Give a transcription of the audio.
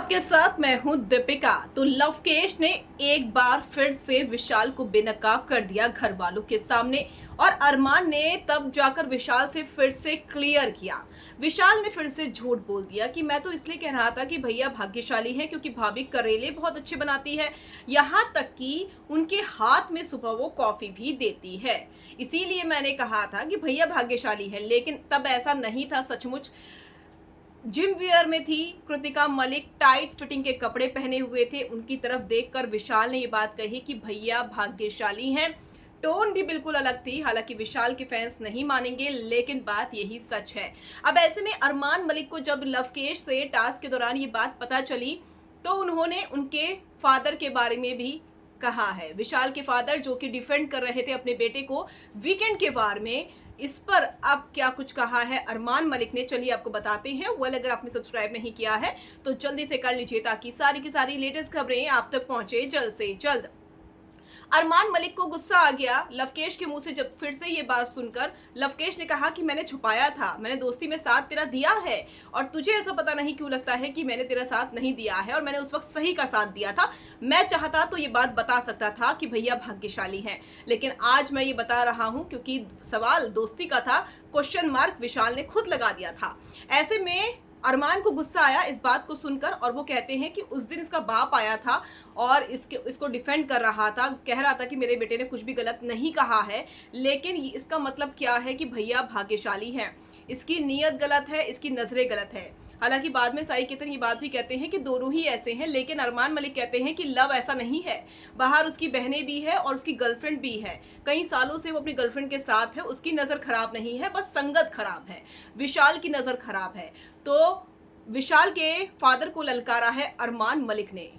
आपके साथ मैं हूं दीपिका। तो लवकेश ने एक बार फिर से विशाल को बेनकाब कर दिया घर वालों के सामने और अरमान ने तब जाकर विशाल से फिर से क्लियर किया। विशाल ने फिर से झूठ बोल दिया कि मैं तो इसलिए कह रहा था कि भैया भाग्यशाली हैं क्योंकि भाभी करेले बहुत अच्छे बनाती है, यहाँ तक कि उनके हाथ में सुबह वो कॉफी भी देती है, इसीलिए मैंने कहा था कि भैया भाग्यशाली है। लेकिन तब ऐसा नहीं था। सचमुच जिम वियर में थी कृतिका मलिक, टाइट फिटिंग के कपड़े पहने हुए थे। उनकी तरफ देखकर विशाल ने ये बात कही कि भैया भाग्यशाली हैं। टोन भी बिल्कुल अलग थी। हालांकि विशाल के फैंस नहीं मानेंगे, लेकिन बात यही सच है। अब ऐसे में अरमान मलिक को जब लवकेश से टास्क के दौरान ये बात पता चली तो उन्होंने उनके फादर के बारे में भी कहा है। विशाल के फादर जो कि डिफेंड कर रहे थे अपने बेटे को वीकेंड के वार में, इस पर अब क्या कुछ कहा है अरमान मलिक ने, चलिए आपको बताते हैं। अगर आपने सब्सक्राइब नहीं किया है तो जल्दी से कर लीजिए ताकि सारी की सारी लेटेस्ट खबरें आप तक पहुंचे जल्द से जल्द। अरमान मलिक को गुस्सा आ गया लवकेश के मुंह से जब फिर से ये बात सुनकर। लवकेश ने कहा कि मैंने छुपाया था, मैंने दोस्ती में साथ तेरा दिया है और तुझे ऐसा पता नहीं क्यों लगता है कि मैंने तेरा साथ नहीं दिया है, और मैंने उस वक्त सही का साथ दिया था। मैं चाहता तो ये बात बता सकता था कि भैया भाग्यशाली हैं, लेकिन आज मैं ये बता रहा हूं क्योंकि सवाल दोस्ती का था। क्वेश्चन मार्क विशाल ने खुद लगा दिया था। ऐसे में अरमान को गुस्सा आया इस बात को सुनकर और वो कहते हैं कि उस दिन इसका बाप आया था और इसको डिफेंड कर रहा था, कह रहा था कि मेरे बेटे ने कुछ भी गलत नहीं कहा है, लेकिन इसका मतलब क्या है कि भैया भाग्यशाली हैं। इसकी नीयत गलत है, इसकी नजरें गलत है। हालांकि बाद में साई केतन ये बात भी कहते हैं कि दोनों ही ऐसे हैं, लेकिन अरमान मलिक कहते हैं कि लव ऐसा नहीं है। बाहर उसकी बहनें भी है और उसकी गर्लफ्रेंड भी है, कई सालों से वो अपनी गर्लफ्रेंड के साथ है। उसकी नज़र खराब नहीं है, बस संगत खराब है। विशाल की नज़र खराब है। तो विशाल के फादर को ललकारा है अरमान मलिक ने।